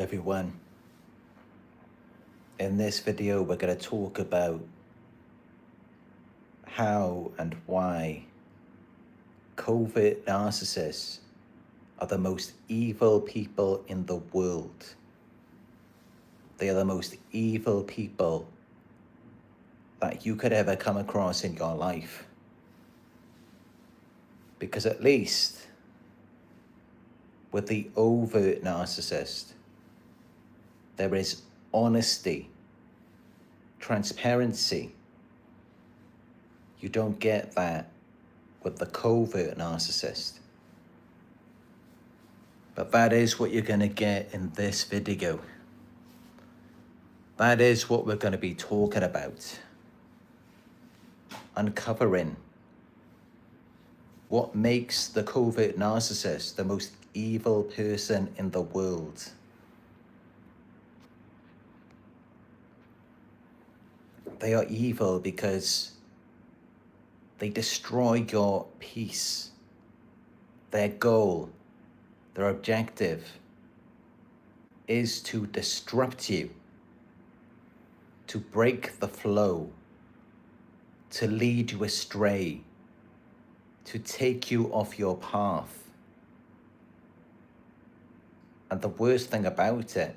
Everyone. In this video, we're going to talk about how and why covert narcissists are the most evil people in the world. They are the most evil people that you could ever come across in your life. Because at least with the overt narcissist, there is honesty, transparency. You don't get that with the covert narcissist. But that is what you're going to get in this video. That is what we're going to be talking about. Uncovering what makes the covert narcissist the most evil person in the world. They are evil because they destroy your peace. Their goal, their objective is to disrupt you, to break the flow, to lead you astray, to take you off your path. And the worst thing about it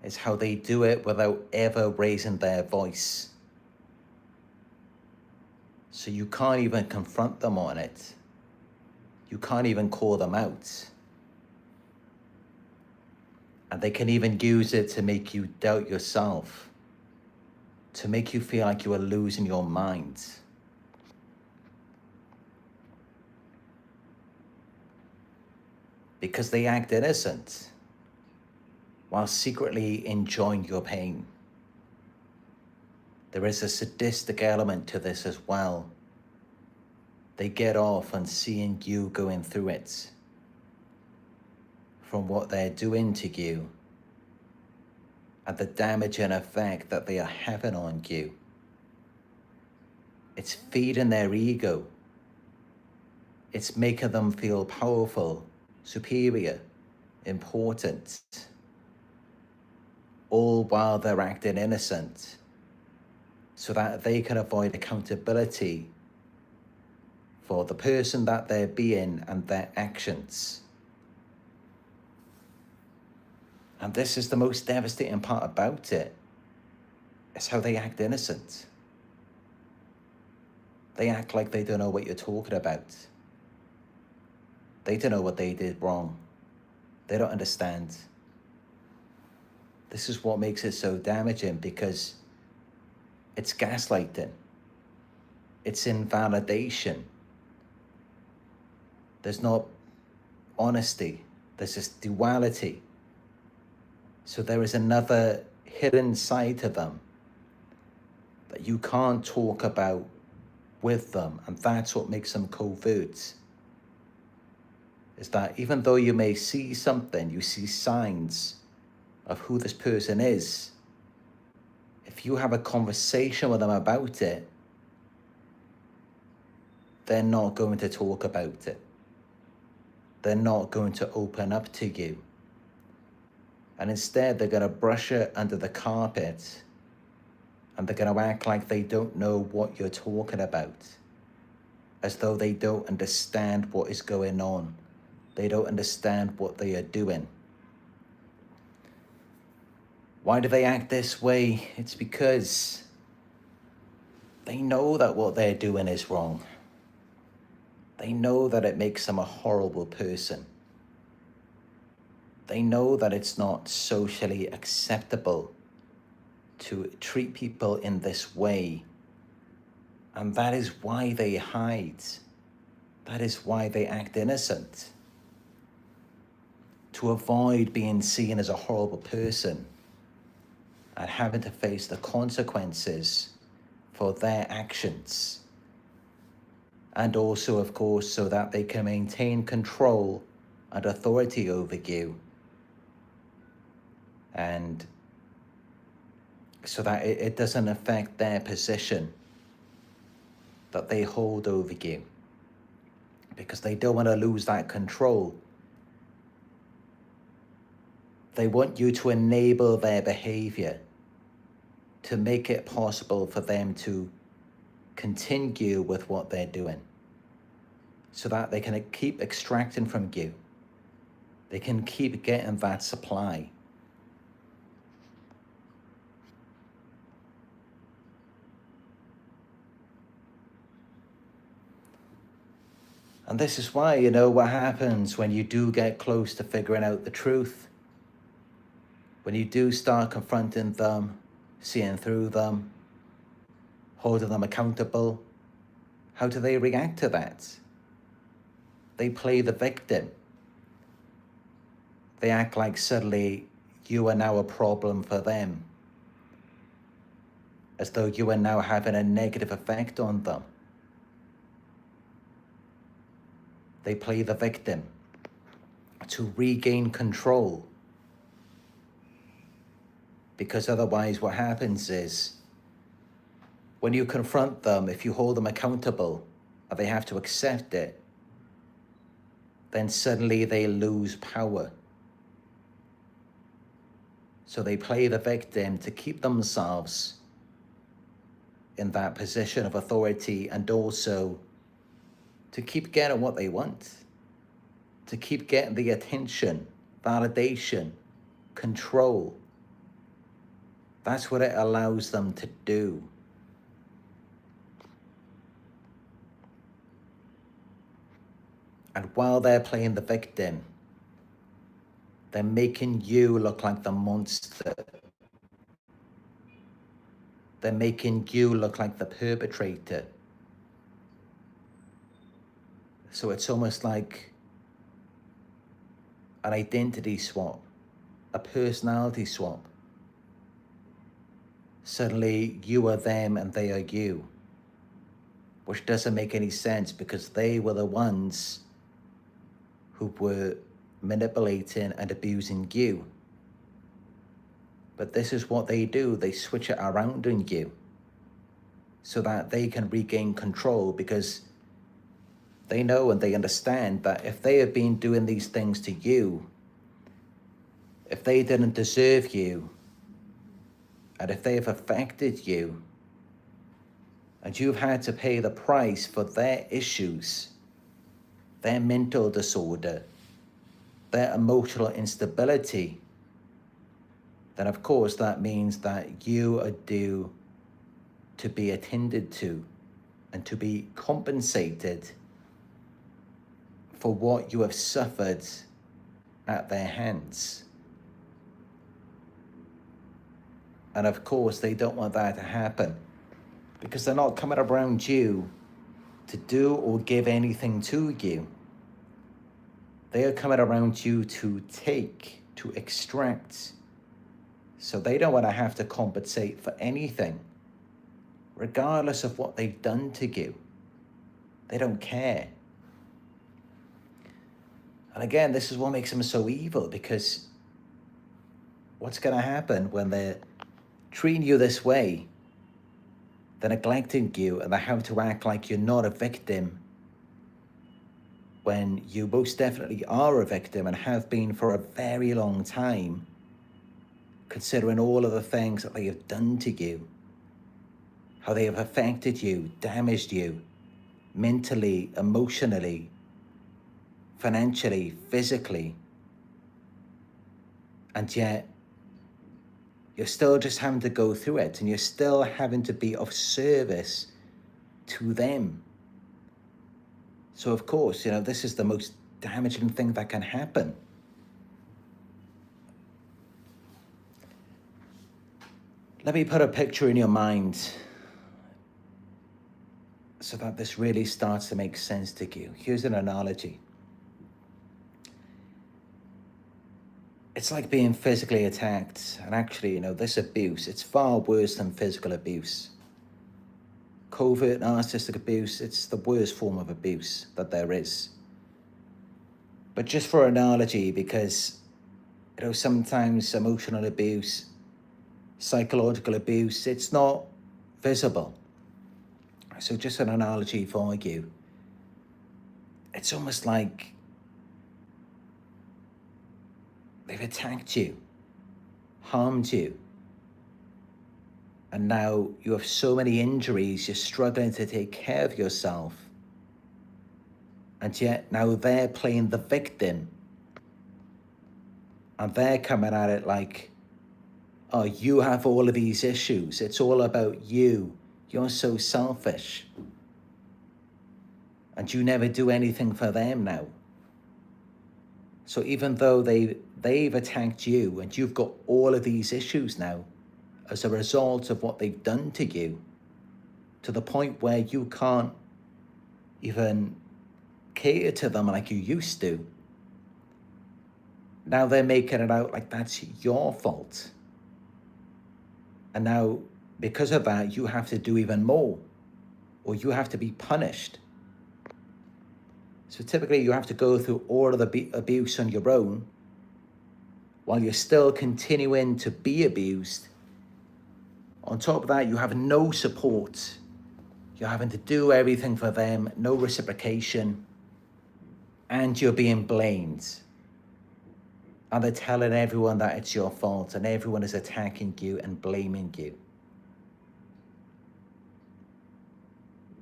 is how they do it without ever raising their voice. So you can't even confront them on it. You can't even call them out. And they can even use it to make you doubt yourself, to make you feel like you are losing your mind. Because they act innocent while secretly enjoying your pain. There is a sadistic element to this as well. They get off on seeing you going through it, from what they're doing to you and the damage and effect that they are having on you. It's feeding their ego. It's making them feel powerful, superior, important, all while they're acting innocent, so that they can avoid accountability for the person that they're being and their actions. And this is the most devastating part about it, is how they act innocent. They act like they don't know what you're talking about. They don't know what they did wrong. They don't understand. This is what makes it so damaging, because it's gaslighting. It's invalidation. There's not honesty. There's this duality. So there is another hidden side to them that you can't talk about with them. And that's what makes them covert. Is that even though you may see something, you see signs of who this person is, if you have a conversation with them about it, they're not going to talk about it. They're not going to open up to you. And instead, they're going to brush it under the carpet, and they're going to act like they don't know what you're talking about, as though they don't understand what is going on. They don't understand what they are doing. Why do they act this way? It's because they know that what they're doing is wrong. They know that it makes them a horrible person. They know that it's not socially acceptable to treat people in this way. And that is why they hide. That is why they act innocent. To avoid being seen as a horrible person and having to face the consequences for their actions. And also, of course, so that they can maintain control and authority over you. And so that it doesn't affect their position that they hold over you. Because they don't want to lose that control. They want you to enable their behavior to make it possible for them to continue with what they're doing so that they can keep extracting from you. They can keep getting that supply. And this is why, you know, what happens when you do get close to figuring out the truth, when you do start confronting them, seeing through them, holding them accountable, how do they react to that? They play the victim. They act like suddenly you are now a problem for them, as though you are now having a negative effect on them. They play the victim to regain control. Because otherwise what happens is, when you confront them, if you hold them accountable, and they have to accept it, then suddenly they lose power. So they play the victim to keep themselves in that position of authority, and also to keep getting what they want, to keep getting the attention, validation, control. That's what it allows them to do. And while they're playing the victim, they're making you look like the monster. They're making you look like the perpetrator. So it's almost like an identity swap, a personality swap. Suddenly you are them and they are you, which doesn't make any sense because they were the ones who were manipulating and abusing you. But this is what they do. They switch it around on you so that they can regain control, because they know and they understand that if they have been doing these things to you, if they didn't deserve you, and if they have affected you, and you've had to pay the price for their issues, their mental disorder, their emotional instability, then of course that means that you are due to be attended to and to be compensated for what you have suffered at their hands. And of course, they don't want that to happen because they're not coming around you to do or give anything to you. They are coming around you to take, to extract. So they don't want to have to compensate for anything, regardless of what they've done to you. They don't care. And again, this is what makes them so evil, because what's going to happen when they're treating you this way? They're neglecting you, and they have to act like you're not a victim when you most definitely are a victim and have been for a very long time, considering all of the things that they have done to you, how they have affected you, damaged you, mentally, emotionally, financially, physically. And yet, you're still just having to go through it, and you're still having to be of service to them. So of course, you know, this is the most damaging thing that can happen. Let me put a picture in your mind so that this really starts to make sense to you. Here's an analogy. It's like being physically attacked. And actually, you know, this abuse, it's far worse than physical abuse. Covert narcissistic abuse, it's the worst form of abuse that there is. But just for analogy, because, you know, sometimes emotional abuse, psychological abuse, it's not visible. So just an analogy for you. It's almost like they've attacked you harmed you. And now you have so many injuries, you're struggling to take care of yourself. And yet now they're playing the victim. And they're coming at it like, oh, you have all of these issues. It's all about you. You're so selfish. And you never do anything for them now. So even though they've attacked you and you've got all of these issues now as a result of what they've done to you, to the point where you can't even cater to them like you used to, now they're making it out like that's your fault. And now, because of that, you have to do even more, or you have to be punished. So typically you have to go through all of the abuse on your own while you're still continuing to be abused. On top of that, you have no support. You're having to do everything for them, no reciprocation, and you're being blamed. And they're telling everyone that it's your fault, and everyone is attacking you and blaming you.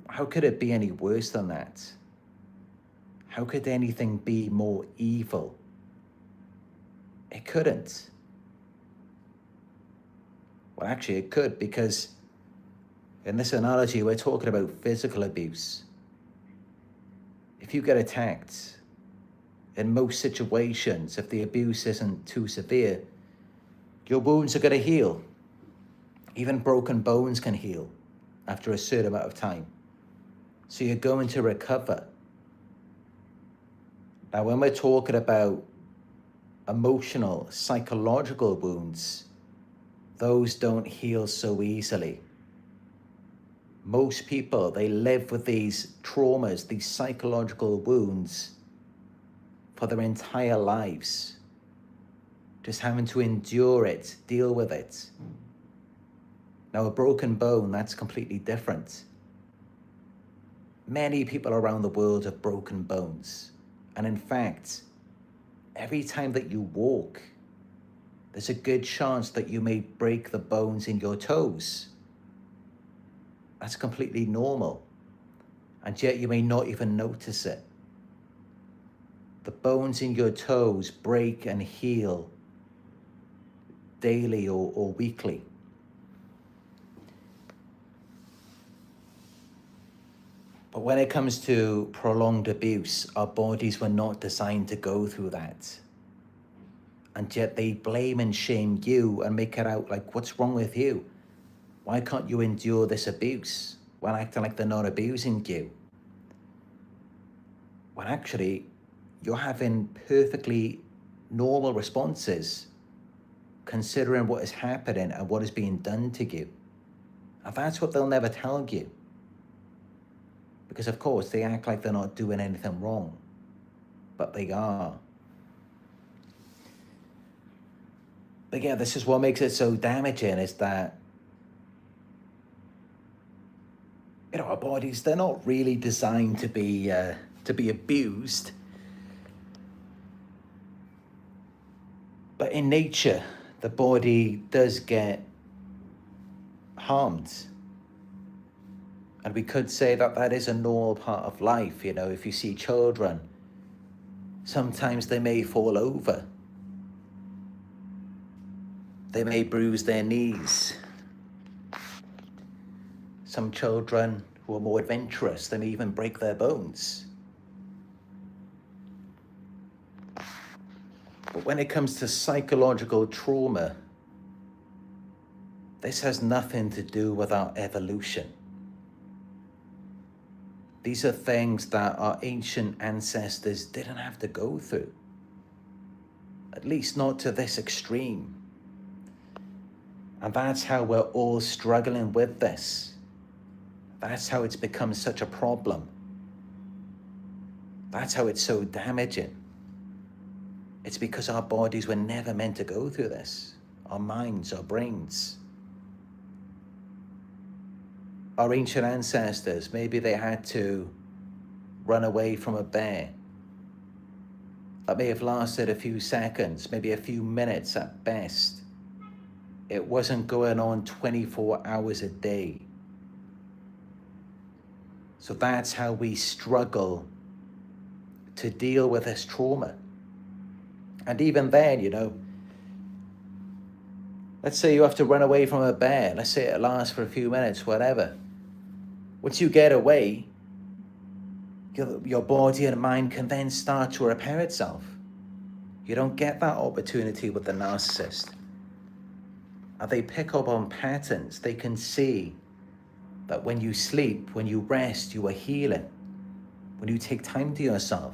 How could it be any worse than that? How could anything be more evil? It couldn't. Well, actually it could, because in this analogy, we're talking about physical abuse. If you get attacked, in most situations, if the abuse isn't too severe, your wounds are going to heal. Even broken bones can heal after a certain amount of time. So you're going to recover. Now, when we're talking about emotional, psychological wounds, those don't heal so easily. Most people, they live with these traumas, these psychological wounds for their entire lives. Just having to endure it, deal with it. Now, a broken bone, that's completely different. Many people around the world have broken bones. And in fact, every time that you walk, there's a good chance that you may break the bones in your toes. That's completely normal. And yet you may not even notice it. The bones in your toes break and heal daily or weekly. But when it comes to prolonged abuse, our bodies were not designed to go through that. And yet they blame and shame you and make it out like, what's wrong with you? Why can't you endure this abuse? While acting like they're not abusing you. When actually, you're having perfectly normal responses considering what is happening and what is being done to you. And that's what they'll never tell you. Because of course, they act like they're not doing anything wrong, but they are. But yeah, this is what makes it so damaging, is that, you know, our bodies, they're not really designed to be abused. But in nature, the body does get harmed. And we could say that that is a normal part of life. You know, if you see children, sometimes they may fall over. They may bruise their knees. Some children who are more adventurous, they may even break their bones. But when it comes to psychological trauma, this has nothing to do with our evolution. These are things that our ancient ancestors didn't have to go through. At least not to this extreme. And that's how we're all struggling with this. That's how it's become such a problem. That's how it's so damaging. It's because our bodies were never meant to go through this. Our minds, our brains. Our ancient ancestors, maybe they had to run away from a bear. That may have lasted a few seconds, maybe a few minutes at best. it wasn't going on 24 hours a day. So that's how we struggle to deal with this trauma. And even then, you know, let's say you have to run away from a bear. Let's say it lasts for a few minutes, whatever. Once you get away, your body and mind can then start to repair itself. You don't get that opportunity with the narcissist. And they pick up on patterns. They can see that when you sleep, when you rest, you are healing. When you take time to yourself.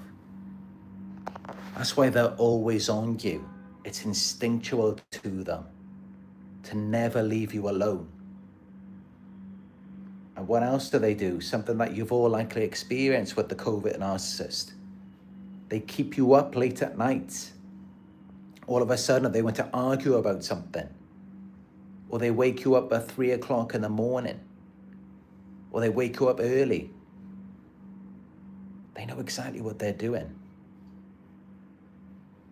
That's why they're always on you. It's instinctual to them to never leave you alone. And what else do they do? Something that you've all likely experienced with the covert narcissist. They keep you up late at night. All of a sudden, they want to argue about something. Or they wake you up at 3 o'clock in the morning. Or they wake you up early. They know exactly what they're doing.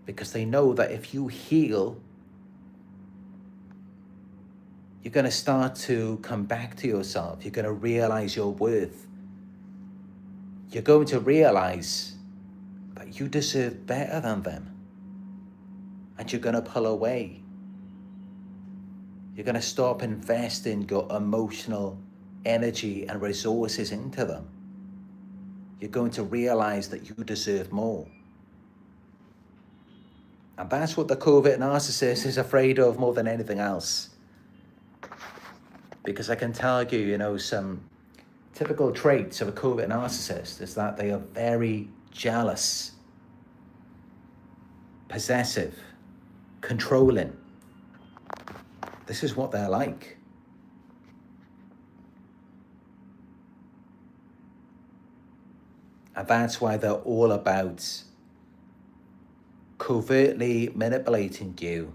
Because they know that if you heal, you're going to start to come back to yourself. You're going to realize your worth. You're going to realize that you deserve better than them. And you're going to pull away. You're going to stop investing your emotional energy and resources into them. You're going to realize that you deserve more. And that's what the covert narcissist is afraid of more than anything else. Because I can tell you, you know, some typical traits of a covert narcissist is that they are very jealous, possessive, controlling. This is what they're like. And that's why they're all about covertly manipulating you,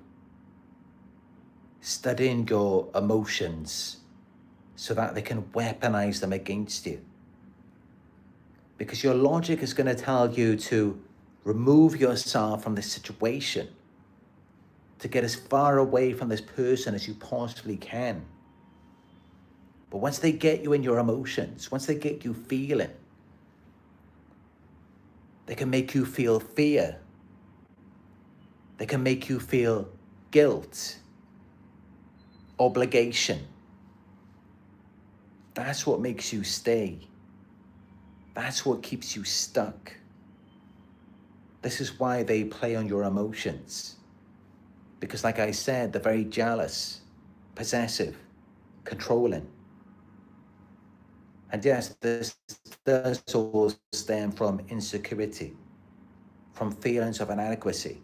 studying your emotions so that they can weaponize them against you. Because your logic is going to tell you to remove yourself from this situation, to get as far away from this person as you possibly can. But once they get you in your emotions, once they get you feeling, they can make you feel fear. They can make you feel guilt, obligation. That's what makes you stay. That's what keeps you stuck. This is why they play on your emotions. Because like I said, they're very jealous, possessive, controlling. And yes, this does all stem from insecurity, from feelings of inadequacy.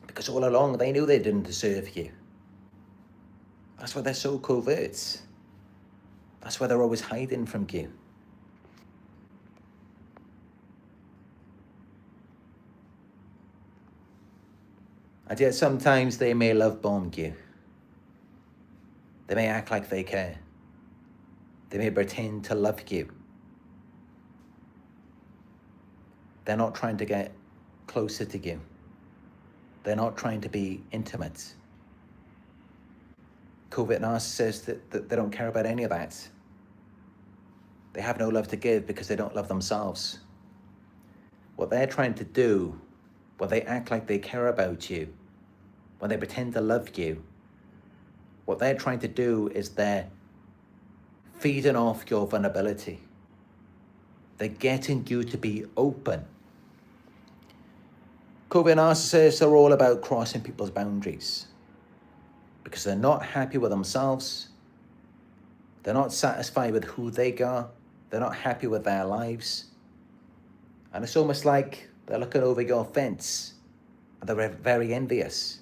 Because all along, they knew they didn't deserve you. That's why they're so covert. That's why they're always hiding from you. And yet sometimes they may love bomb you. They may act like they care. They may pretend to love you. They're not trying to get closer to you. They're not trying to be intimate. Covert narcissists, they don't care about any of that. They have no love to give because they don't love themselves. What they're trying to do, when they act like they care about you, when they pretend to love you, what they're trying to do is they're feeding off your vulnerability. They're getting you to be open. Covert narcissists are all about crossing people's boundaries because they're not happy with themselves. They're not satisfied with who they are. They're not happy with their lives. And it's almost like they're looking over your fence and they're very envious.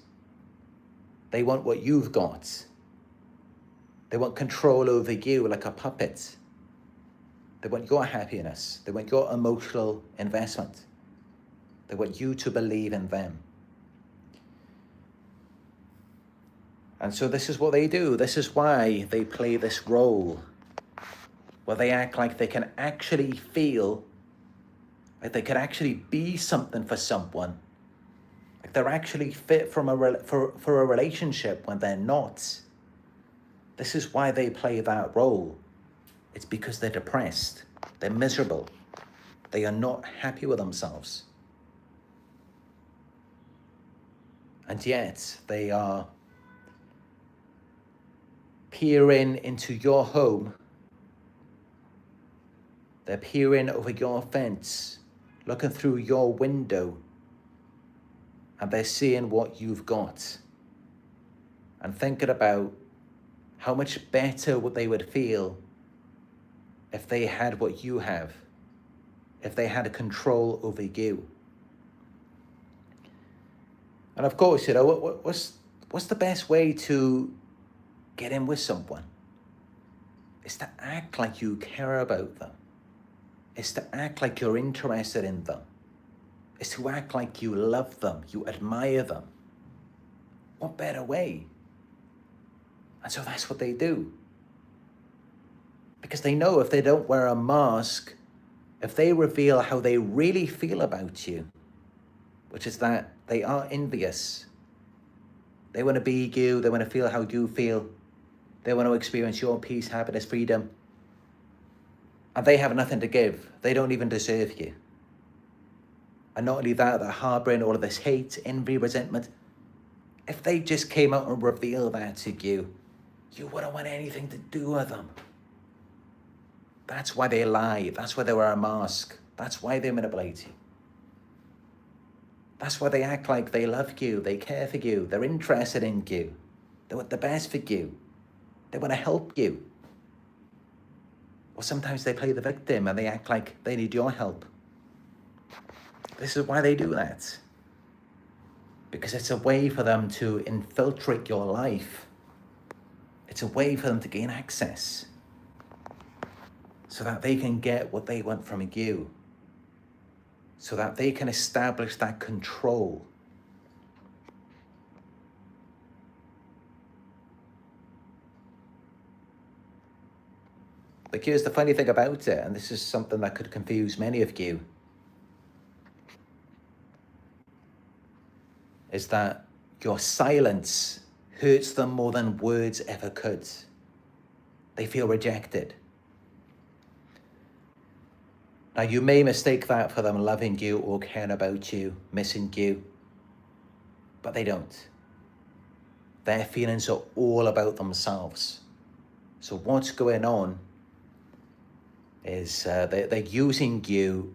They want what you've got. They want control over you like a puppet. They want your happiness. They want your emotional investment. They want you to believe in them. And so this is what they do. This is why they play this role where they act like they can actually feel, like they can actually be something for someone, like they're actually fit for a relationship when they're not. This is why they play that role. It's because they're depressed. They're miserable. They are not happy with themselves. And yet they are peering into your home. They're peering over your fence, looking through your window, and they're seeing what you've got and thinking about how much better they would feel if they had what you have, if they had a control over you. And of course, what's the best way to get in with someone? It's to act like you care about them. It's to act like you're interested in them. It's to act like you love them, you admire them. What better way? And so that's what they do. Because they know if they don't wear a mask, if they reveal how they really feel about you, which is that they are envious. They want to be you, they want to feel how you feel. They want to experience your peace, happiness, freedom. And they have nothing to give. They don't even deserve you. And not only that, they're harboring all of this hate, envy, resentment. If they just came out and revealed that to you, you wouldn't want anything to do with them. That's why they lie. That's why they wear a mask. That's why they manipulate you. That's why they act like they love you, they care for you, they're interested in you. They want the best for you. They want to help you. Or sometimes they play the victim and they act like they need your help. This is why they do that. Because it's a way for them to infiltrate your life. It's a way for them to gain access so that they can get what they want from you, so that they can establish that control. But here's the funny thing about it, and this is something that could confuse many of you, is that your silence hurts them more than words ever could. They feel rejected. Now, you may mistake that for them loving you or caring about you, missing you, but they don't. Their feelings are all about themselves. So what's going on is they're using you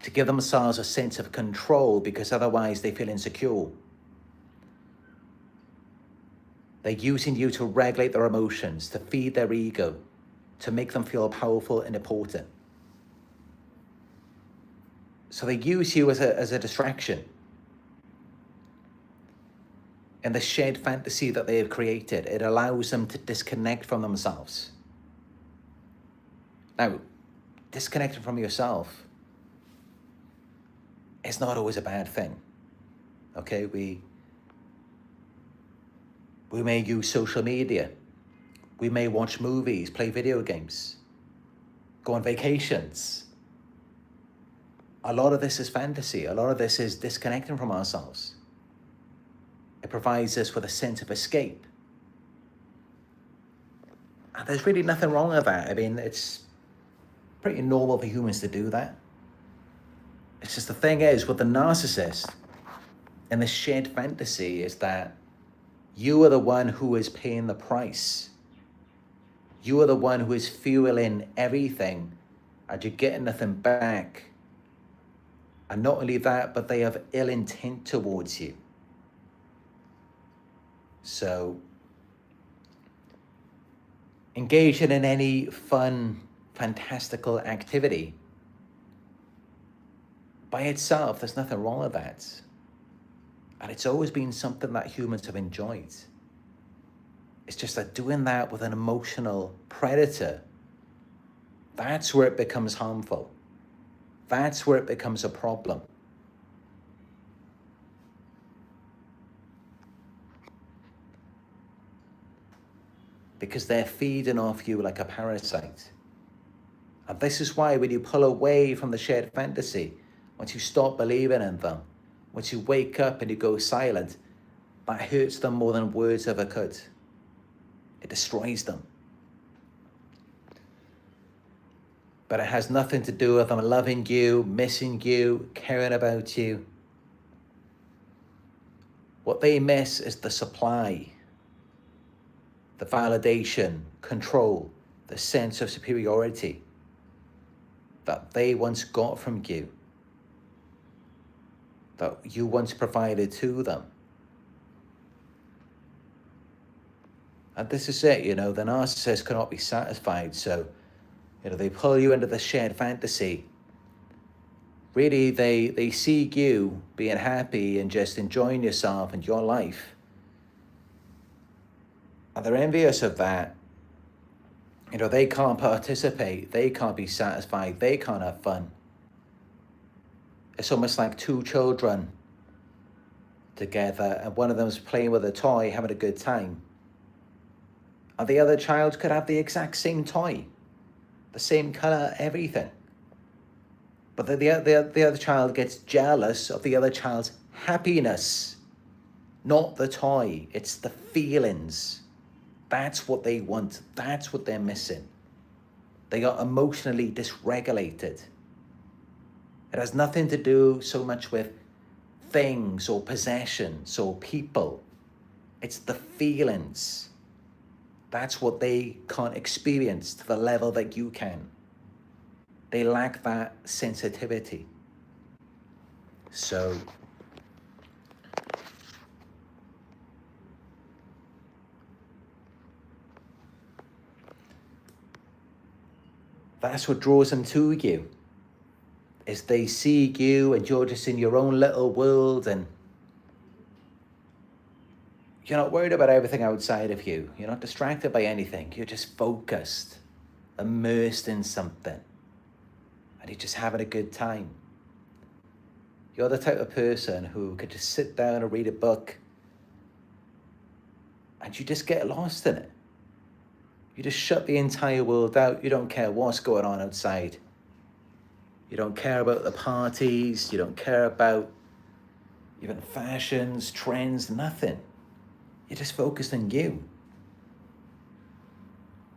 to give themselves a sense of control, because otherwise they feel insecure. They're using you to regulate their emotions, to feed their ego, to make them feel powerful and important. So they use you as a distraction in the shared fantasy that they have created. It allows them to disconnect from themselves. Now, disconnecting from yourself is not always a bad thing. Okay, we may use social media. We may watch movies, play video games, go on vacations. A lot of this is fantasy. A lot of this is disconnecting from ourselves. It provides us with a sense of escape. And there's really nothing wrong with that. I mean, it's pretty normal for humans to do that. It's just the thing is, with the narcissist and the shared fantasy is that you are the one who is paying the price. You are the one who is fueling everything and you're getting nothing back. And not only that, but they have ill intent towards you. So, engaging in any fun, fantastical activity, by itself, there's nothing wrong with that. And it's always been something that humans have enjoyed. It's just that doing that with an emotional predator, that's where it becomes harmful. That's where it becomes a problem. Because they're feeding off you like a parasite. And this is why when you pull away from the shared fantasy, once you stop believing in them, Once you wake up and you go silent, that hurts them more than words ever could. It destroys them. But it has nothing to do with them loving you, missing you, caring about you. What they miss is the supply, the validation, control, the sense of superiority that they once got from you, that you once provided to them. And this is it, the narcissist cannot be satisfied, so, they pull you into the shared fantasy. Really, they see you being happy and just enjoying yourself and your life. And they're envious of that. They can't participate, they can't be satisfied, they can't have fun. It's almost like two children together and one of them's playing with a toy, having a good time. And the other child could have the exact same toy, the same color, everything. But the other child gets jealous of the other child's happiness, not the toy. It's the feelings. That's what they want. That's what they're missing. They are emotionally dysregulated. It has nothing to do so much with things or possessions or people. It's the feelings. That's what they can't experience to the level that you can. They lack that sensitivity. So, that's what draws them to you, is they see you and you're just in your own little world and you're not worried about everything outside of you. You're not distracted by anything. You're just focused, immersed in something. And you're just having a good time. You're the type of person who could just sit down and read a book and you just get lost in it. You just shut the entire world out. You don't care what's going on outside. You don't care about the parties. You don't care about even fashions, trends, nothing. You're just focused on you.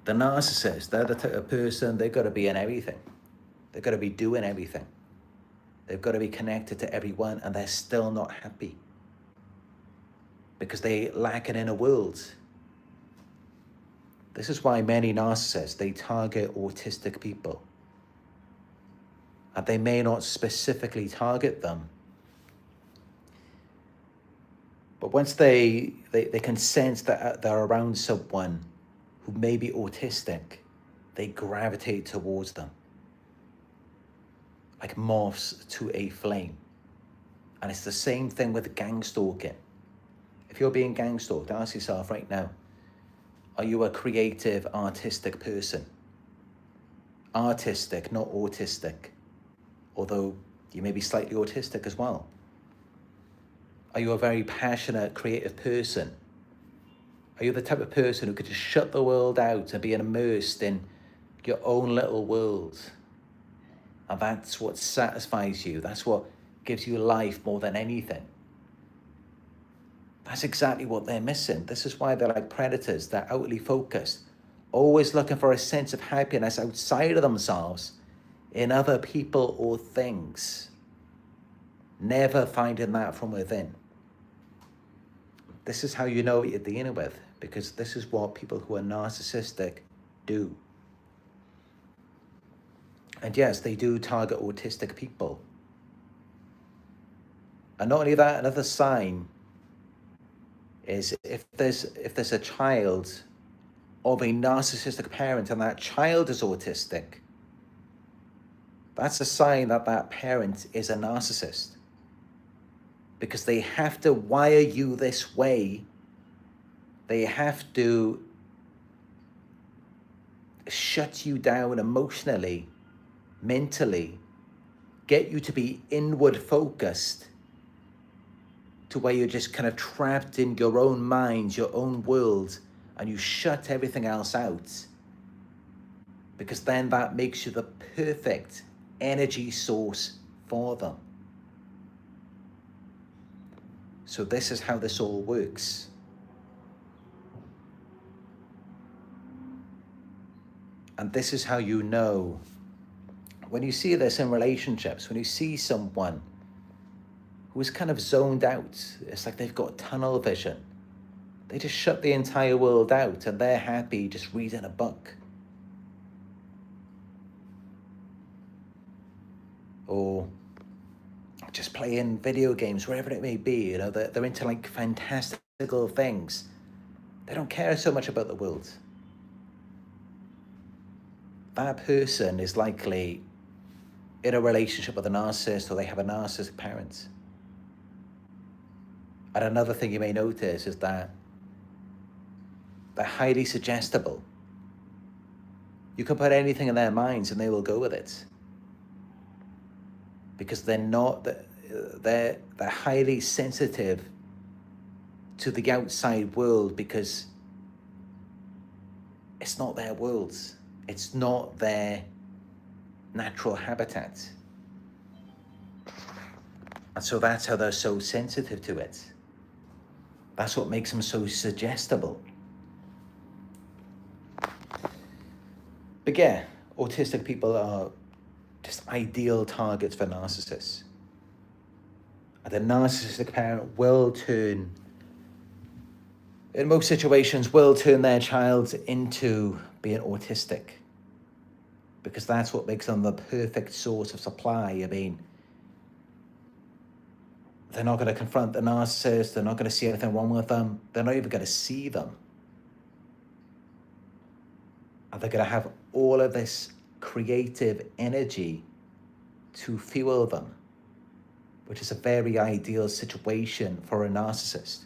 The narcissist, they're the type of person, they've got to be in everything. They've got to be doing everything. They've got to be connected to everyone, and they're still not happy because they lack an inner world. This is why many narcissists, they target autistic people. And they may not specifically target them, but once they can sense that they're around someone who may be autistic, they gravitate towards them like moths to a flame. And it's the same thing with gang stalking. If you're being gang stalked, ask yourself right now, are you a creative, artistic person? Artistic, not autistic. Although you may be slightly autistic as well. Are you a very passionate, creative person? Are you the type of person who could just shut the world out and be immersed in your own little world? And that's what satisfies you. That's what gives you life more than anything. That's exactly what they're missing. This is why they're like predators. They're outwardly focused, always looking for a sense of happiness outside of themselves, in other people or things, never finding that from within. This is how you know what you're dealing with, because this is what people who are narcissistic do. And yes, they do target autistic people. And not only that, another sign is if there's a child of a narcissistic parent and that child is autistic, that's a sign that that parent is a narcissist. Because they have to wire you this way. They have to shut you down emotionally, mentally, get you to be inward focused to where you're just kind of trapped in your own mind, your own world, and you shut everything else out. Because then that makes you the perfect energy source for them. So this is how this all works. And this is how you know, when you see this in relationships, when you see someone who is kind of zoned out, it's like they've got tunnel vision. They just shut the entire world out and they're happy just reading a book. Or just playing video games, wherever it may be. You know, they're into like fantastical things. They don't care so much about the world. That person is likely in a relationship with a narcissist, or they have a narcissistic parent. And another thing you may notice is that they're highly suggestible. You can put anything in their minds and they will go with it. Because they're highly sensitive to the outside world, because it's not their world. It's not their natural habitat. And so that's how they're so sensitive to it. That's what makes them so suggestible. But yeah, autistic people are just ideal targets for narcissists. And the narcissistic parent will turn, in most situations, will turn their child into being autistic, because that's what makes them the perfect source of supply. I mean, they're not going to confront the narcissist. They're not going to see anything wrong with them. They're not even going to see them. And they're going to have all of this creative energy to fuel them, which is a very ideal situation for a narcissist.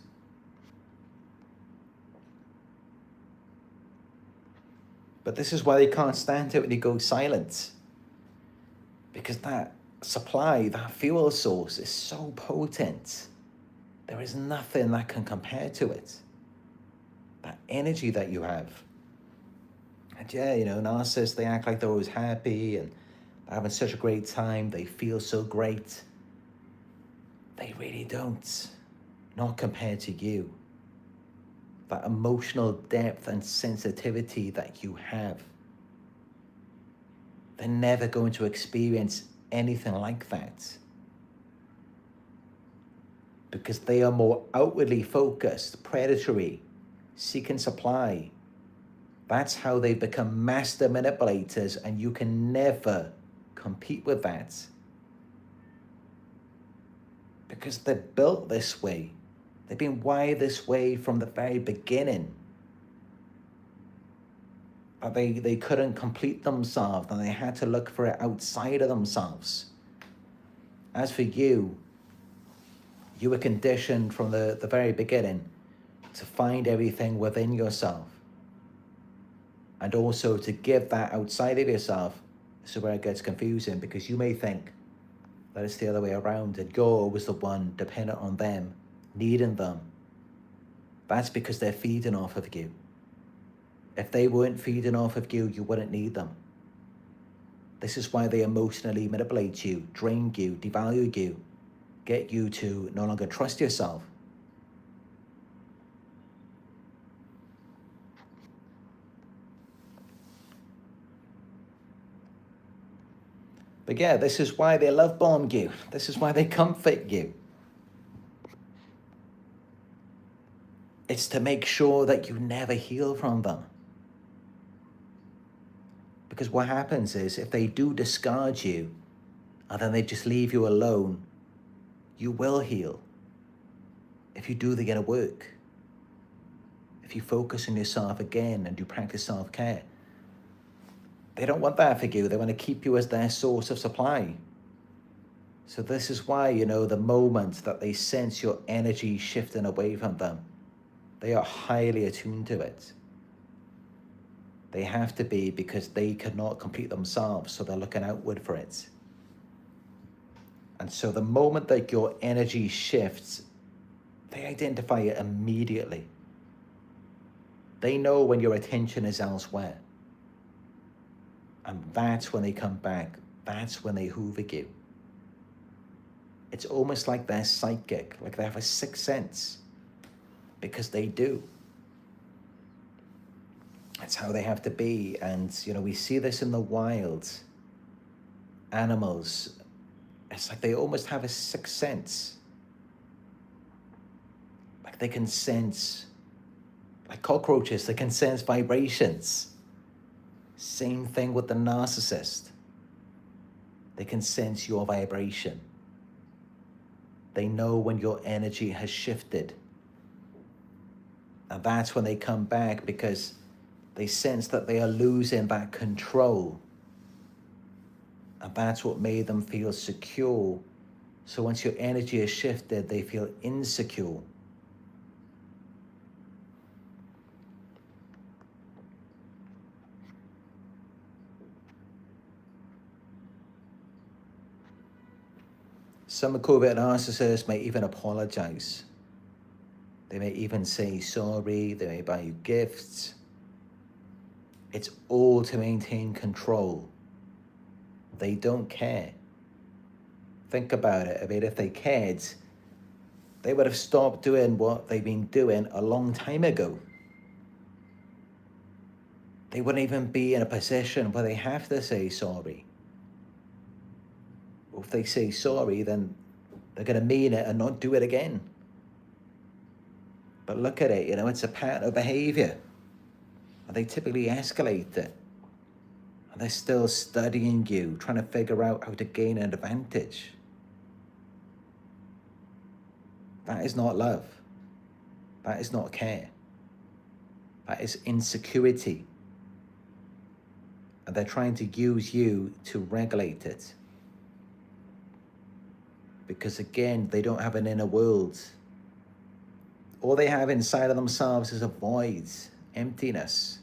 But this is why they can't stand it when you go silent, because that supply, that fuel source is so potent. There is nothing that can compare to it. That energy that you have. And yeah, you know, narcissists, they act like they're always happy and they're having such a great time. They feel so great. They really don't. Not compared to you. That emotional depth and sensitivity that you have. They're never going to experience anything like that, because they are more outwardly focused, predatory, seeking supply. That's how they become master manipulators, and you can never compete with that, because they're built this way. They've been wired this way from the very beginning. They couldn't complete themselves, and they had to look for it outside of themselves. As for you, you were conditioned from the very beginning to find everything within yourself, and also to give that outside of yourself. This is where it gets confusing, because you may think that it's the other way around, and you're always the one dependent on them, needing them. That's because they're feeding off of you. If they weren't feeding off of you, you wouldn't need them. This is why they emotionally manipulate you, drain you, devalue you, get you to no longer trust yourself. But yeah, this is why they love bomb you. This is why they comfort you. It's to make sure that you never heal from them. Because what happens is, if they do discard you and then they just leave you alone, you will heal. If you do the inner work. If you focus on yourself again and you practice self-care. They don't want that for you. They want to keep you as their source of supply. So this is why, you know, the moment that they sense your energy shifting away from them, they are highly attuned to it. They have to be, because they cannot complete themselves, so they're looking outward for it. And so the moment that your energy shifts, they identify it immediately. They know when your attention is elsewhere. And that's when they come back. That's when they hoover you. It's almost like they're psychic, like they have a sixth sense, because they do. That's how they have to be. And, we see this in the wild. Animals, it's like they almost have a sixth sense. Like they can sense, like cockroaches, they can sense vibrations. Same thing with the narcissist. They can sense your vibration. They know when your energy has shifted. And that's when they come back, because they sense that they are losing that control. And that's what made them feel secure. So once your energy is shifted, they feel insecure. Some covert narcissists may even apologize. They may even say sorry. They may buy you gifts. It's all to maintain control. They don't care. Think about it. I mean, if they cared, they would have stopped doing what they've been doing a long time ago. They wouldn't even be in a position where they have to say sorry. Or if they say sorry, then they're going to mean it and not do it again. But look at it, it's a pattern of behavior. And they typically escalate it. And they're still studying you, trying to figure out how to gain an advantage. That is not love. That is not care. That is insecurity. And they're trying to use you to regulate it. Because again, they don't have an inner world. All they have inside of themselves is a void, emptiness.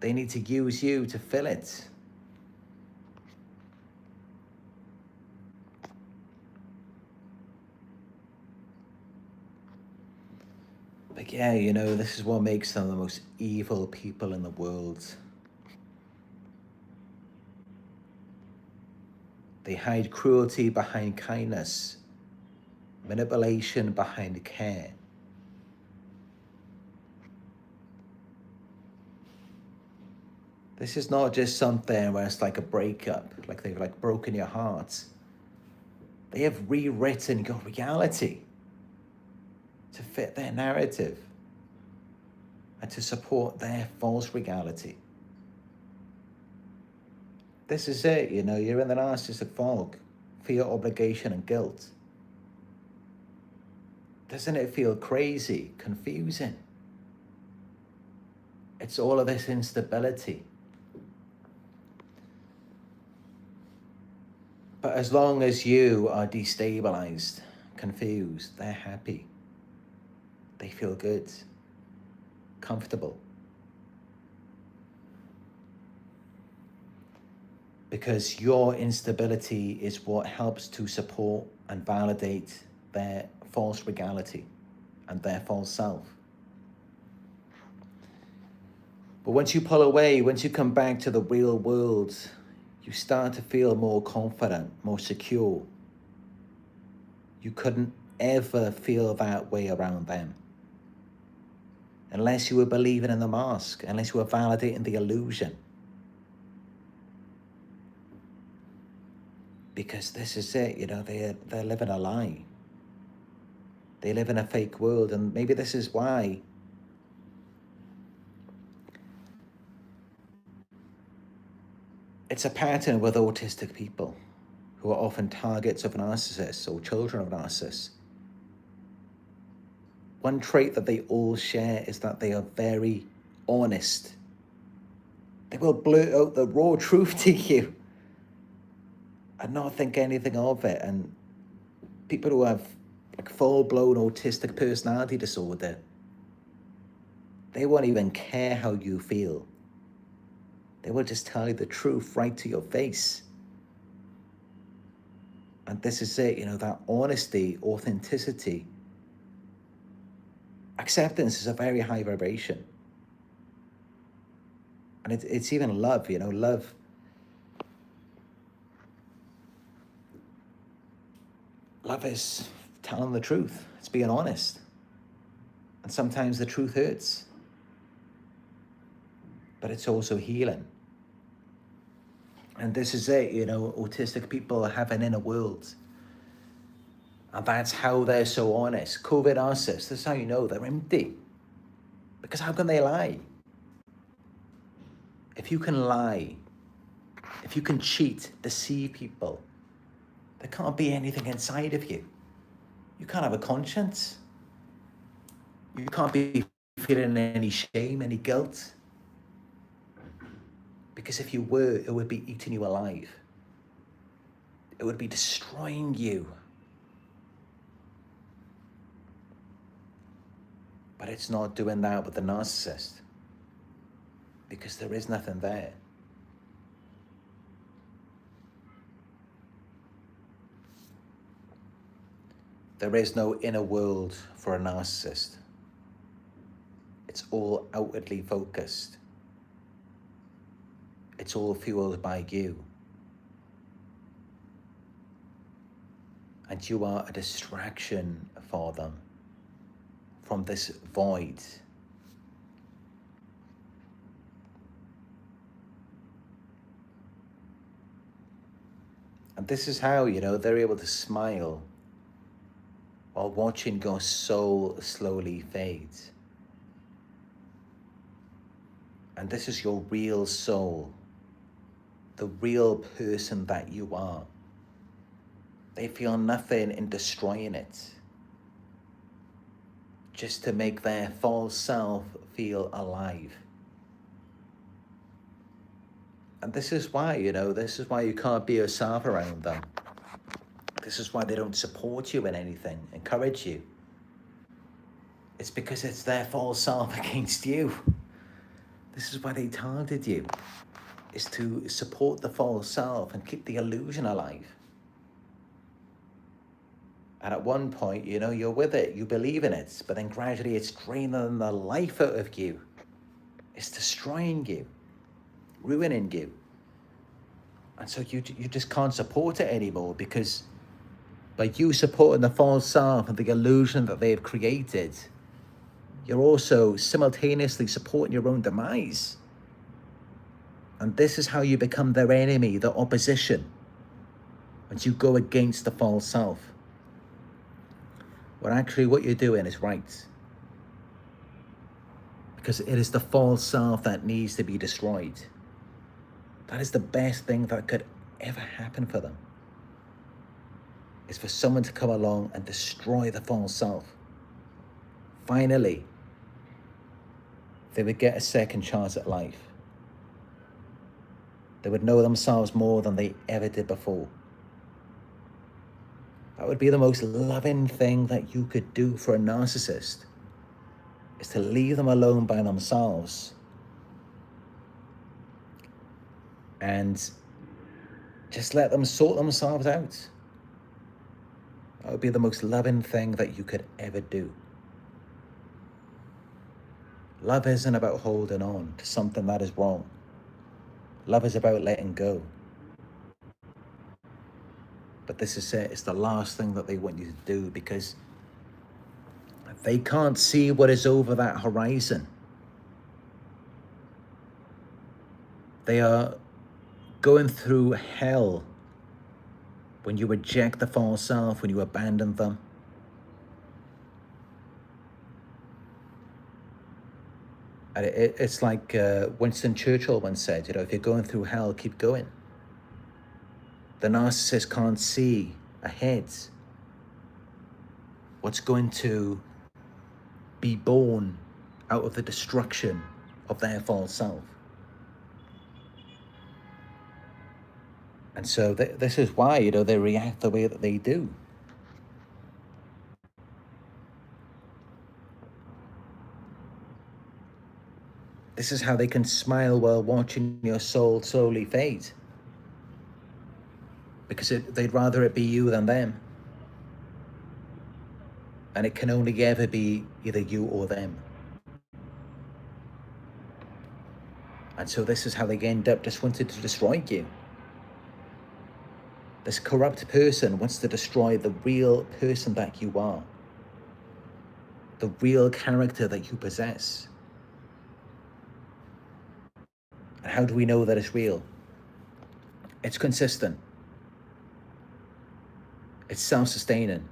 They need to use you to fill it. But yeah, this is what makes them the most evil people in the world. They hide cruelty behind kindness, manipulation behind care. This is not just something where it's like a breakup, like they've broken your heart. They have rewritten your reality to fit their narrative and to support their false reality. This is it, you're in the narcissistic fog, fear, obligation, and guilt. Doesn't it feel crazy, confusing? It's all of this instability. But as long as you are destabilized, confused, they're happy. They feel good, comfortable. Because your instability is what helps to support and validate their false reality and their false self. But once you pull away, once you come back to the real world, you start to feel more confident, more secure. You couldn't ever feel that way around them. Unless you were believing in the mask, unless you were validating the illusion. Because this is it, they're living a lie. They live in a fake world, and maybe this is why it's a pattern with autistic people who are often targets of narcissists or children of narcissists. One trait that they all share is that they are very honest. They will blurt out the raw truth to you and not think anything of it. And people who have full-blown autistic personality disorder, they won't even care how you feel. They will just tell you the truth right to your face. And this is it, that honesty, authenticity, acceptance is a very high vibration. And it's even love, love. love is telling the truth. It's being honest. And sometimes the truth hurts. But it's also healing. And this is it, autistic people have an inner world. And that's how they're so honest. Covert narcissists, this is how you know they're empty. Because how can they lie? If you can lie, if you can cheat, deceive people, there can't be anything inside of you. You can't have a conscience. You can't be feeling any shame, any guilt. Because if you were, it would be eating you alive. It would be destroying you. But it's not doing that with the narcissist. Because there is nothing there. There is no inner world for a narcissist. It's all outwardly focused. It's all fueled by you. And you are a distraction for them from this void. And this is how, they're able to smile while watching your soul slowly fade. And this is your real soul, the real person that you are. They feel nothing in destroying it, just to make their false self feel alive. And this is why, this is why you can't be yourself around them. This is why they don't support you in anything, encourage you. It's because it's their false self against you. This is why they targeted you, is to support the false self and keep the illusion alive. And at one point, you're with it, you believe in it, but then gradually it's draining the life out of you. It's destroying you, ruining you. And so you just can't support it anymore, because by you supporting the false self and the illusion that they've created, you're also simultaneously supporting your own demise. And this is how you become their enemy, the opposition, once you go against the false self. Well, actually what you're doing is right. Because it is the false self that needs to be destroyed. That is the best thing that could ever happen for them. Is for someone to come along and destroy the false self. Finally, they would get a second chance at life. They would know themselves more than they ever did before. That would be the most loving thing that you could do for a narcissist, is to leave them alone by themselves and just let them sort themselves out. That would be the most loving thing that you could ever do. Love isn't about holding on to something that is wrong. Love is about letting go. But this is it, it's the last thing that they want you to do, because they can't see what is over that horizon. They are going through hell when you reject the false self, when you abandon them. And it's like Winston Churchill once said, if you're going through hell, keep going. The narcissist can't see ahead what's going to be born out of the destruction of their false self. And so this is why, they react the way that they do. This is how they can smile while watching your soul slowly fade. Because they'd rather it be you than them. And it can only ever be either you or them. And so this is how they end up just wanting to destroy you. This corrupt person wants to destroy the real person that you are, the real character that you possess. And how do we know that it's real? It's consistent. It's self-sustaining.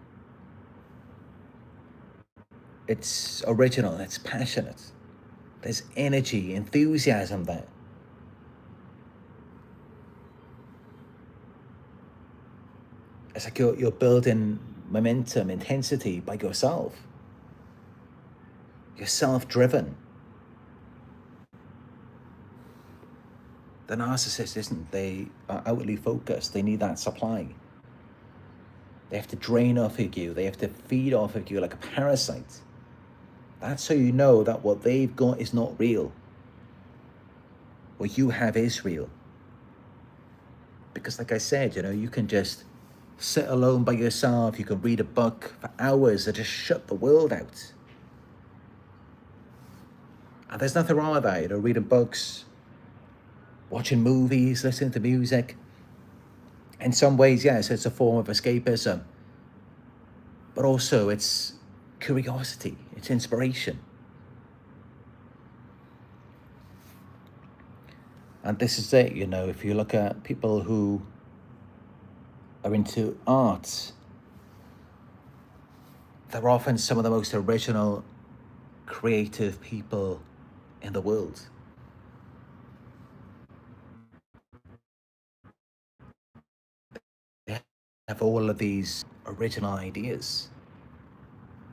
It's original. It's passionate. There's energy, enthusiasm there. It's like you're building momentum, intensity by yourself. You're self-driven. The narcissist isn't. They are outwardly focused. They need that supply. They have to drain off of you. They have to feed off of you like a parasite. That's how you know that what they've got is not real. What you have is real. Because like I said, you can just sit alone by yourself. You can read a book for hours and just shut the world out. And there's nothing wrong with that, reading books, watching movies, listening to music. In some ways, yes, it's a form of escapism. But also it's curiosity, it's inspiration. And this is it, if you look at people who are into art, they're often some of the most original, creative people in the world. They have all of these original ideas.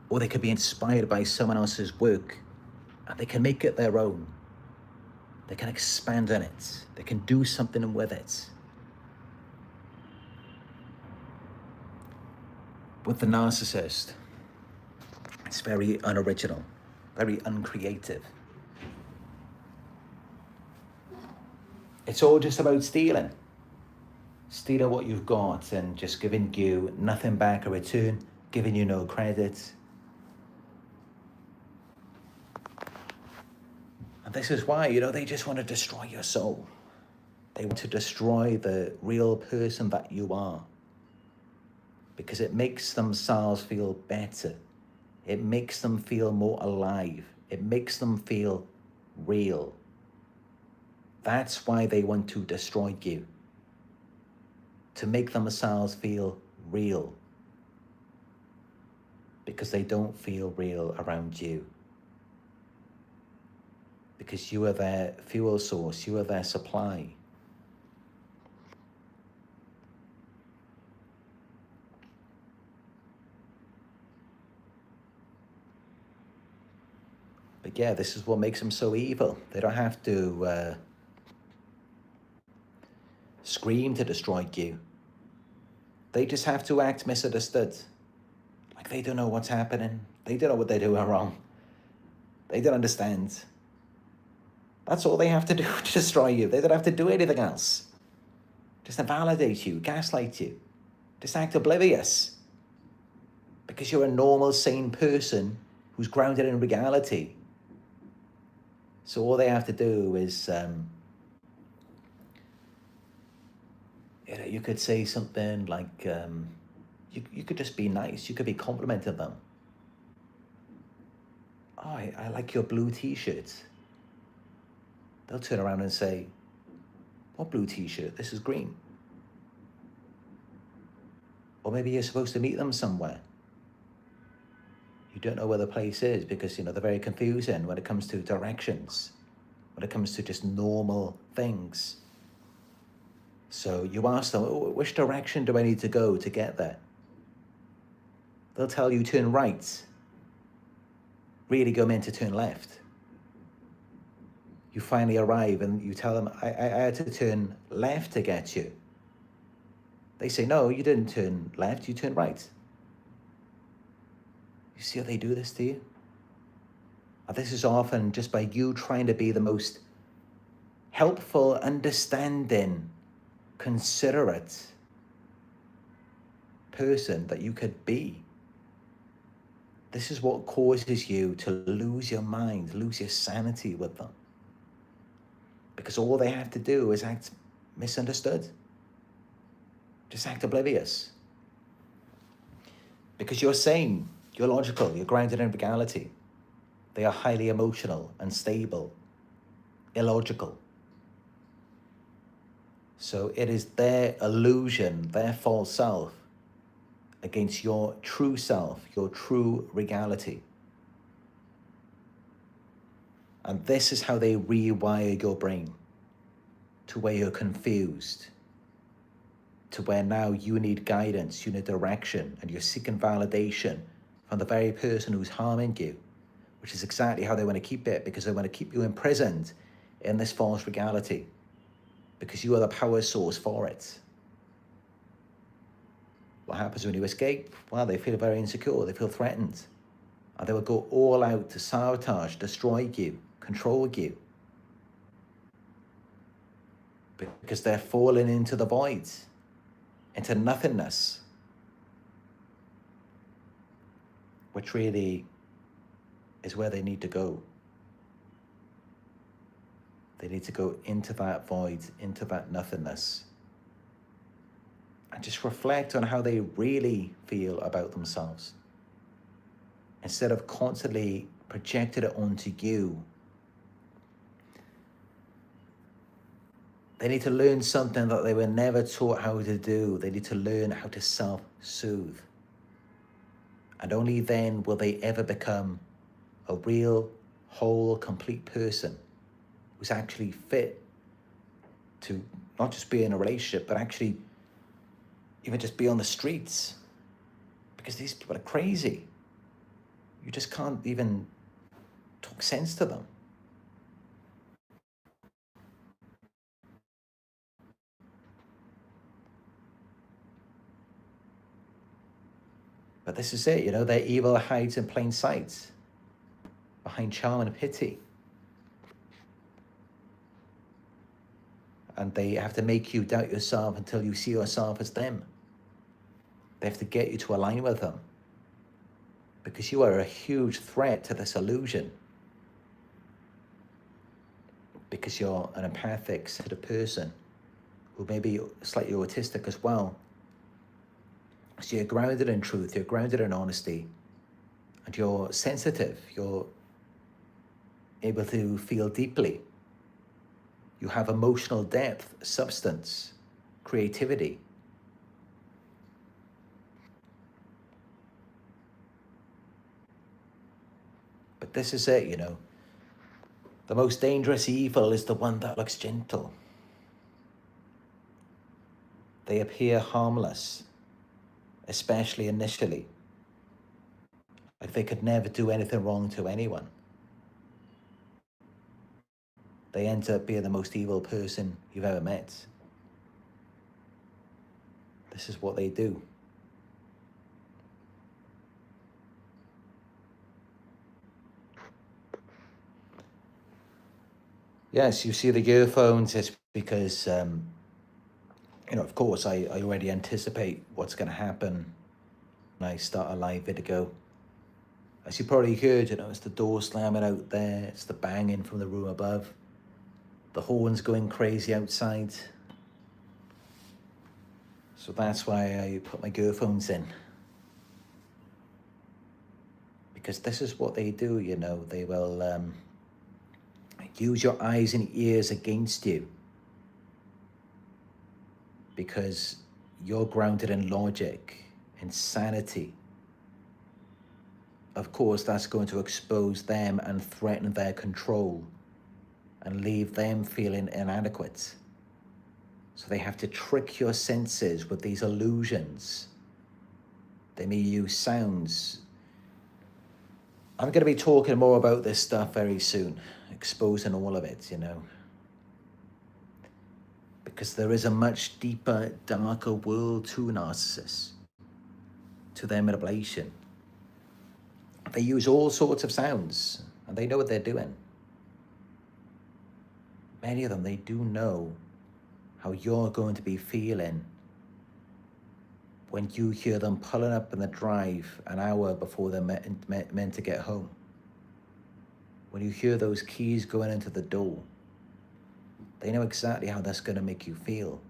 Or they could be inspired by someone else's work and they can make it their own. They can expand on it. They can do something with it. With the narcissist, it's very unoriginal, very uncreative. It's all just about stealing what you've got and just giving you nothing back in return, giving you no credit. And this is why, they just want to destroy your soul. They want to destroy the real person that you are. Because it makes themselves feel better. It makes them feel more alive. It makes them feel real. That's why they want to destroy you. To make themselves feel real. Because they don't feel real around you. Because you are their fuel source, you are their supply. But yeah, this is what makes them so evil. They don't have to scream to destroy you. They just have to act misunderstood. Like they don't know what's happening. They don't know what they're doing wrong. They don't understand. That's all they have to do to destroy you. They don't have to do anything else. Just invalidate you, gaslight you. Just act oblivious. Because you're a normal, sane person who's grounded in reality. So all they have to do is, you could say something like, you could just be nice. You could be complimenting them. Oh, I like your blue t-shirt. They'll turn around and say, what blue t-shirt? This is green. Or maybe you're supposed to meet them somewhere. You don't know where the place is because, they're very confusing when it comes to directions, when it comes to just normal things. So you ask them, which direction do I need to go to get there? They'll tell you turn right. Really go meant to turn left. You finally arrive and you tell them, I had to turn left to get you. They say, no, you didn't turn left, you turned right. You see how they do this to you? And this is often just by you trying to be the most helpful, understanding, considerate person that you could be. This is what causes you to lose your mind, lose your sanity with them. Because all they have to do is act misunderstood. Just act oblivious. Because you're sane, you're logical, you're grounded in reality. They are highly emotional, unstable, illogical. So it is their illusion, their false self, against your true self, your true reality. And this is how they rewire your brain to where you're confused, to where now you need guidance, you need direction, and you're seeking validation from the very person who's harming you, which is exactly how they want to keep it, because they want to keep you imprisoned in this false reality, because you are the power source for it. What happens when you escape? Well, they feel very insecure, they feel threatened, and they will go all out to sabotage, destroy you, control you, because they're falling into the void, into nothingness, which really is where they need to go. They need to go into that void, into that nothingness, and just reflect on how they really feel about themselves, instead of constantly projecting it onto you. They need to learn something that they were never taught how to do. They need to learn how to self-soothe. And only then will they ever become a real, whole, complete person who's actually fit to not just be in a relationship, but actually even just be on the streets. Because these people are crazy. You just can't even talk sense to them. But this is it, their evil hides in plain sight, behind charm and pity. And they have to make you doubt yourself until you see yourself as them. They have to get you to align with them, because you are a huge threat to this illusion. Because you're an empathic, sensitive person who may be slightly autistic as well. So you're grounded in truth, you're grounded in honesty, and you're sensitive, you're able to feel deeply. You have emotional depth, substance, creativity. But this is it, The most dangerous evil is the one that looks gentle. They appear harmless, especially initially. Like they could never do anything wrong to anyone. They end up being the most evil person you've ever met. This is what they do. Yes, you see the earphones, it's because, of course, I already anticipate what's going to happen when I start a live video. As you probably heard, it's the door slamming out there, it's the banging from the room above, the horns going crazy outside. So that's why I put my earphones in. Because this is what they do, they will use your eyes and ears against you, because you're grounded in logic, in sanity. Of course, that's going to expose them and threaten their control and leave them feeling inadequate. So they have to trick your senses with these illusions. They may use sounds. I'm going to be talking more about this stuff very soon, exposing all of it, Because there is a much deeper, darker world to narcissists, to their manipulation. They use all sorts of sounds, and they know what they're doing. Many of them, they do know how you're going to be feeling when you hear them pulling up in the drive an hour before they're meant to get home. When you hear those keys going into the door, they know exactly how that's going to make you feel.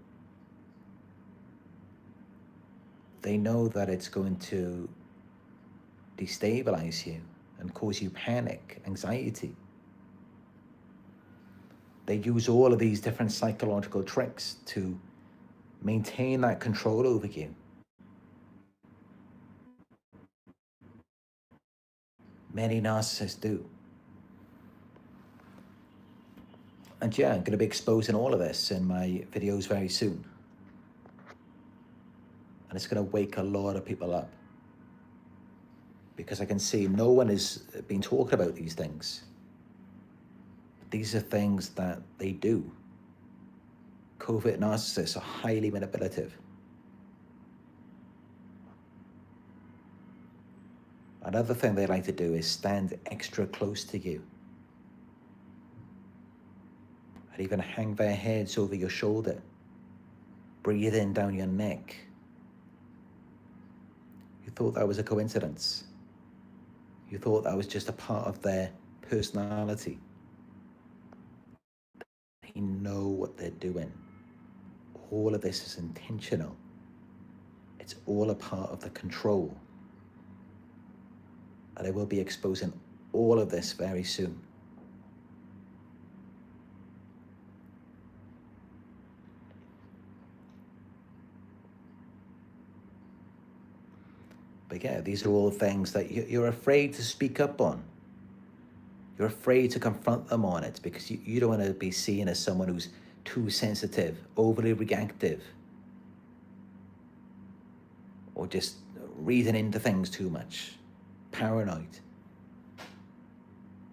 they know that it's going to destabilize you and cause you panic, anxiety. They use all of these different psychological tricks to maintain that control over you. Many narcissists do. And yeah, I'm going to be exposing all of this in my videos very soon. And it's going to wake a lot of people up. Because I can see no one has been talking about these things. These are things that they do. Covert narcissists are highly manipulative. Another thing they like to do is stand extra close to you. And even hang their heads over your shoulder. Breathe in down your neck. You thought that was a coincidence. You thought that was just a part of their personality. They know what they're doing. All of this is intentional. It's all a part of the control. And I will be exposing all of this very soon. But yeah, these are all things that you're afraid to speak up on. You're afraid to confront them on it because you don't want to be seen as someone who's too sensitive, overly reactive, or just reading into things too much, paranoid.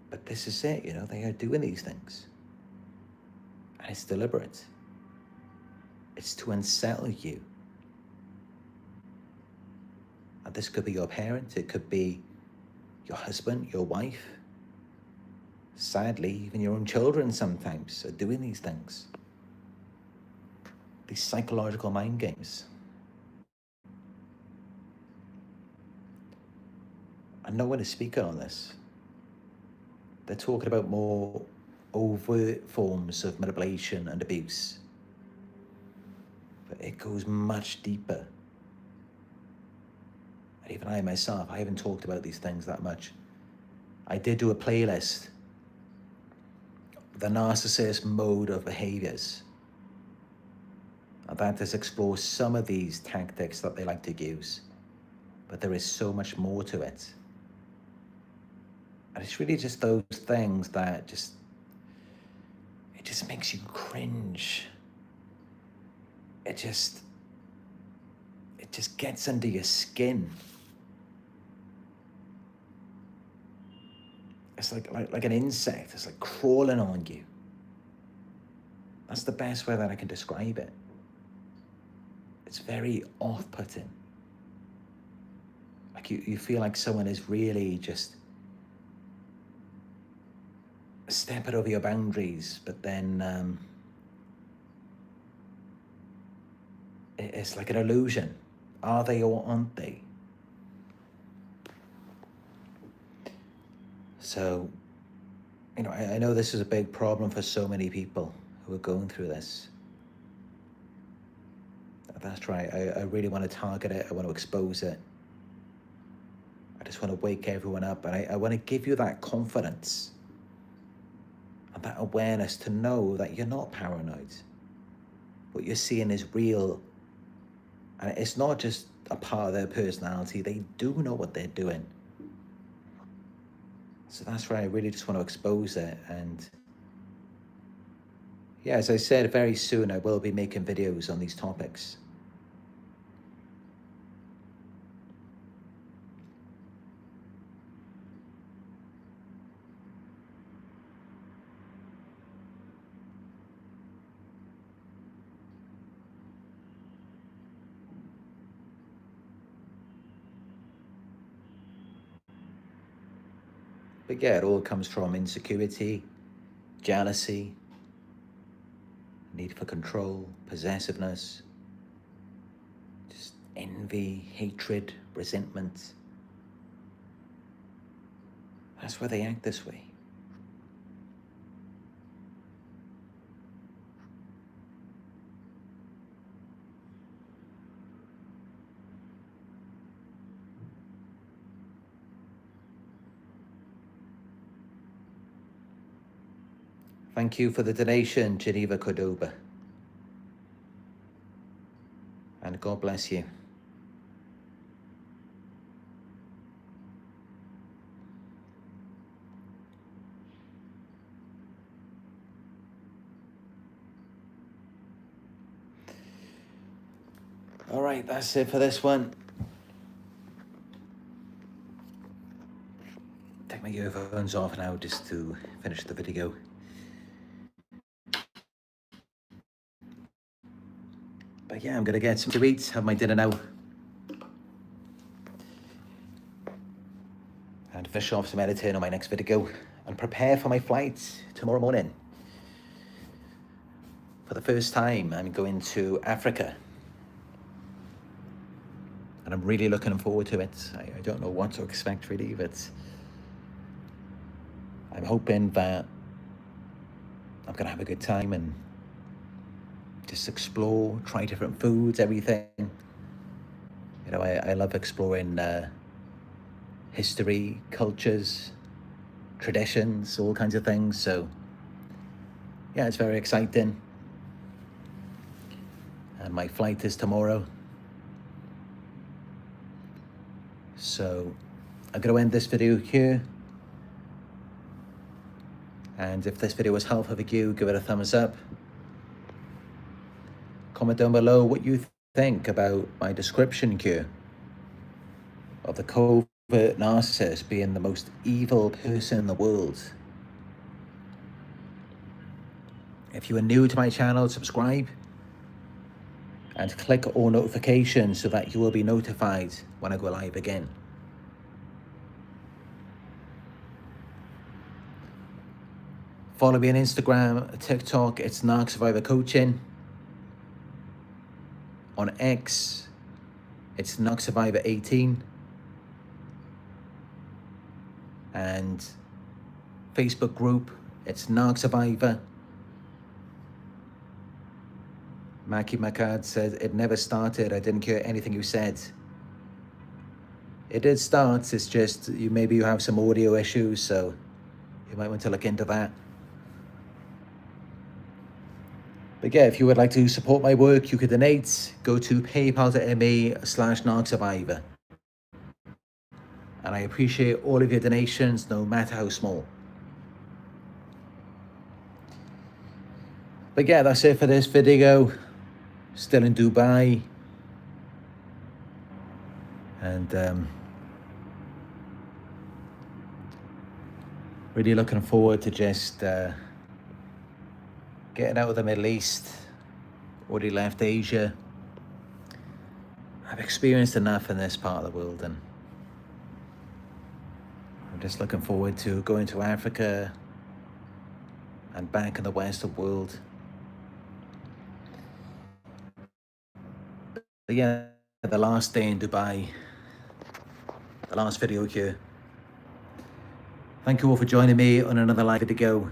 But this is it, they are doing these things. And it's deliberate. It's to unsettle you. And this could be your parent, it could be your husband, your wife. Sadly, even your own children sometimes are doing these things. These psychological mind games. And no one is speaking on this. They're talking about more overt forms of manipulation and abuse. But it goes much deeper. And even I myself, I haven't talked about these things that much. I did do a playlist, the narcissist mode of behaviors. And that does explore some of these tactics that they like to use. But there is so much more to it. And it's really just those things that it just makes you cringe. It just gets under your skin. It's like an insect. It's like crawling on you. That's the best way that I can describe it. It's very off-putting. Like you feel like someone is really just stepping over your boundaries, but then it's like an illusion. Are they or aren't they? So, I know this is a big problem for so many people who are going through this. That's right, I really want to target it, I want to expose it. I just want to wake everyone up, and I want to give you that confidence and that awareness to know that you're not paranoid. What you're seeing is real, and it's not just a part of their personality, they do know what they're doing. So that's why I really just want to expose it. And yeah, as I said, very soon I will be making videos on these topics. But yeah, it all comes from insecurity, jealousy, need for control, possessiveness, just envy, hatred, resentment. That's why they act this way. Thank you for the donation, Geneva Cordoba. And God bless you. All right, that's it for this one. Take my earphones off now just to finish the video. But yeah, I'm gonna get some to eat, have my dinner now. And finish off some editing on my next video and prepare for my flight tomorrow morning. For the first time, I'm going to Africa. And I'm really looking forward to it. I don't know what to expect really, but I'm hoping that I'm gonna have a good time and just explore, try different foods, everything. You know, I love exploring history, cultures, traditions, all kinds of things. So yeah, it's very exciting. And my flight is tomorrow. So I'm going to end this video here. And if this video was helpful for you, give it a thumbs up. Comment down below what you think about my description here of the covert narcissist being the most evil person in the world. If you are new to my channel, subscribe and click all notifications so that you will be notified when I go live again. Follow me on Instagram, TikTok, it's Narc Survivor Coaching. On X, it's Narc Survivor 18. And Facebook group, it's Narc Survivor. Mackie Macad says, it never started. I didn't hear anything you said. It did start. It's just maybe you have some audio issues, so you might want to look into that. But yeah, if you would like to support my work, you could donate. Go to paypal.me/narcsurvivor. And I appreciate all of your donations, no matter how small. But yeah, that's it for this video. Still in Dubai. And really looking forward to just getting out of the Middle East. Already left Asia. I've experienced enough in this part of the world, and I'm just looking forward to going to Africa and back in the Western world. But yeah, the last day in Dubai, the last video here. Thank you all for joining me on another live video.